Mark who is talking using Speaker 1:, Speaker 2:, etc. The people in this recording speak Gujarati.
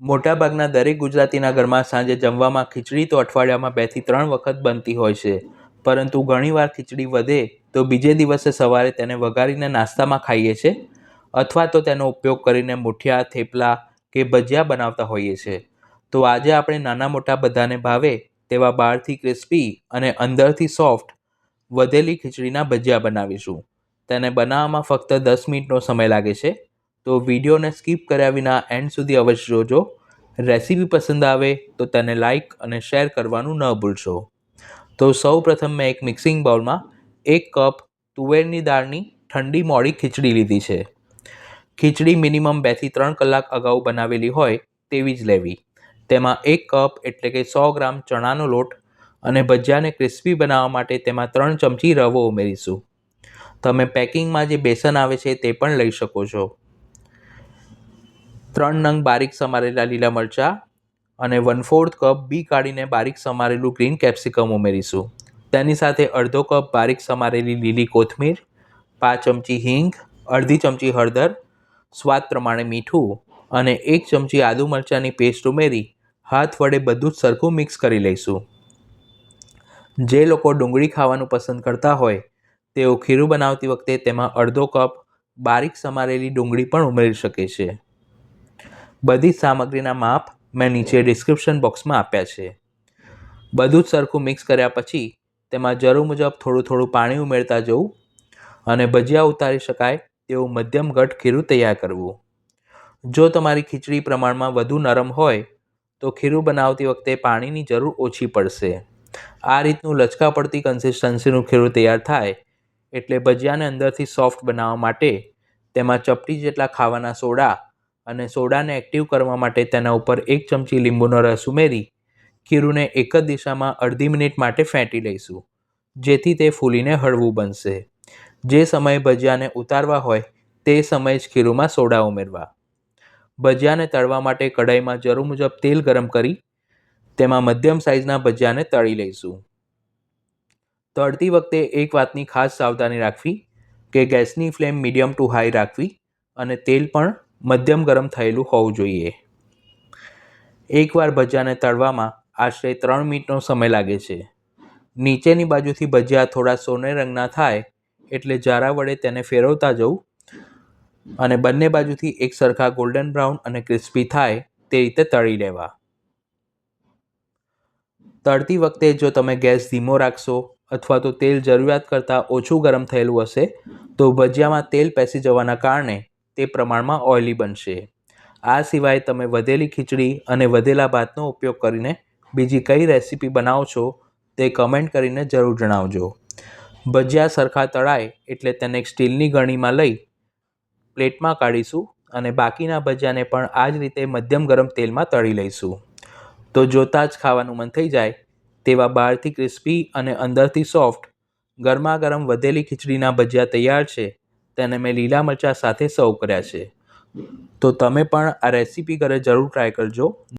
Speaker 1: મોટાભાગના દરેક ગુજરાતીના ઘરમાં સાંજે જમવામાં ખીચડી તો અઠવાડિયામાં 2 થી 3 વખત બનતી હોય છે, પરંતુ ઘણીવાર ખીચડી વધે તો બીજે દિવસે સવારે તેને વઘારીને નાસ્તામાં ખાઈએ છીએ અથવા તો તેનો ઉપયોગ કરીને મુઠિયા, થેપલા કે ભજીયા બનાવતા હોઈએ છીએ. તો આજે આપણે નાના મોટા બધાને ભાવે તેવા બહારથી ક્રિસ્પી અને અંદરથી સોફ્ટ વધેલી ખીચડીના ભજીયા બનાવીશું. તેને બનાવવામાં ફક્ત 10 મિનિટનો સમય લાગે છે, તો વિડીયોને સ્કીપ કર્યા વિના એન્ડ સુધી અવશ્ય જોજો. રેસીપી પસંદ આવે તો તેને લાઇક અને શેર કરવાનું ન ભૂલશો. તો સૌ પ્રથમ મેં એક મિક્સિંગ બાઉલમાં 1 કપ તુવેરની દાળની ઠંડી મોળી ખીચડી લીધી છે. ખીચડી મિનિમમ 2 થી 3 કલાક અગાઉ બનાવેલી હોય તેવી જ લેવી. તેમાં 1 કપ એટલે કે 100 ગ્રામ ચણાનો લોટ અને ભજીયાને ક્રિસ્પી બનાવવા માટે તેમાં 3 ચમચી રવો ઉમેરીશું. તમે પેકિંગમાં જે બેસન આવે છે તે પણ લઈ શકો છો. 3 નંગ બારીક સમારેલા લીલા મરચાં અને 1/4 કપ બી કાઢીને બારીક સમારેલું ગ્રીન કેપ્સિકમ ઉમેરીશું. તેની સાથે અડધો કપ બારીક સમારેલી લીલી કોથમીર, 5 ચમચી હિંગ, અડધી ચમચી હળદર, સ્વાદ પ્રમાણે મીઠું અને 1 ચમચી આદુ મરચાંની પેસ્ટ ઉમેરી હાથ વડે બધું જ સરખું મિક્સ કરી લઈશું. જે લોકો ડુંગળી ખાવાનું પસંદ કરતા હોય તેઓ ખીરું બનાવતી વખતે તેમાં અડધો કપ બારીક સમારેલી ડુંગળી પણ ઉમેરી શકે છે. બધી જ સામગ્રીના માપ મેં નીચે ડિસ્ક્રિપ્શન બોક્સમાં આપ્યા છે. બધું જ સરખું મિક્સ કર્યા પછી તેમાં જરૂર મુજબ થોડું થોડું પાણી ઉમેરતા જવું અને ભજીયા ઉતારી શકાય તેવું મધ્યમ ઘટ ખીરું તૈયાર કરવું. જો તમારી ખીચડી પ્રમાણમાં વધુ નરમ હોય તો ખીરું બનાવતી વખતે પાણીની જરૂર ઓછી પડશે. આ રીતનું લચકા પડતી કન્સિસ્ટન્સીનું ખીરું તૈયાર થાય એટલે ભજીયાને અંદરથી સોફ્ટ બનાવવા માટે તેમાં ચપટી જેટલા ખાવાના સોડા અને સોડાને એક્ટિવ કરવા માટે તેના ઉપર 1 ચમચી લીંબુનો રસ ઉમેરી ખીરુંને એક જ દિશામાં અડધી મિનિટ માટે ફેંટી લઈશું, જેથી તે ફૂલીને હળવું બનશે. જે સમયે ભજીયાને ઉતારવા હોય તે સમયે જ ખીરુંમાં સોડા ઉમેરવા. ભજીયાને તળવા માટે કઢાઈમાં જરૂર મુજબ તેલ ગરમ કરી તેમાં મધ્યમ સાઇઝના ભજીયાને તળી લઈશું. તળતી વખતે એક વાતની ખાસ સાવધાની રાખવી કે ગેસની ફ્લેમ મીડિયમ ટુ હાઈ રાખવી અને તેલ પણ મધ્યમ ગરમ થયેલું હોવું જોઈએ. એકવાર ભજીયાને તળવામાં આશરે 3 મિનિટનો સમય લાગે છે. નીચેની બાજુથી ભજીયા થોડા સોનેરી રંગના થાય એટલે જારા વડે તેને ફેરવતા જવું અને બંને બાજુથી એક સરખા ગોલ્ડન બ્રાઉન અને ક્રિસ્પી થાય તે રીતે તળી લેવા. તળતી વખતે જો તમે ગેસ ધીમો રાખશો અથવા તો તેલ જરૂરિયાત કરતાં ઓછું ગરમ થયેલું હશે તો ભજીયામાં તેલ પેસી જવાના કારણે તે પ્રમાણમાં ઓઇલી બનશે. આ સિવાય તમે વધેલી ખીચડી અને વધેલા ભાતનો ઉપયોગ કરીને બીજી કઈ રેસીપી બનાવો છો તે કમેન્ટ કરીને જરૂર જણાવજો. ભજીયા સરખા તળાય એટલે તેને એક સ્ટીલની ગરણીમાં લઈ પ્લેટમાં કાઢીશું અને બાકીના ભજીયાને પણ આ જ રીતે મધ્યમ ગરમ તેલમાં તળી લઈશું. તો જોતાં જ ખાવાનું મન થઈ જાય તેવા બહારથી ક્રિસ્પી અને અંદરથી સોફ્ટ ગરમા ગરમ વધેલી ખીચડીના ભજીયા તૈયાર છે. તેને મેં લીલા મરચાં સાથે સર્વ કર્યા છે. તો તમે પણ આ રેસીપી ઘરે જરૂર ટ્રાય કરજો.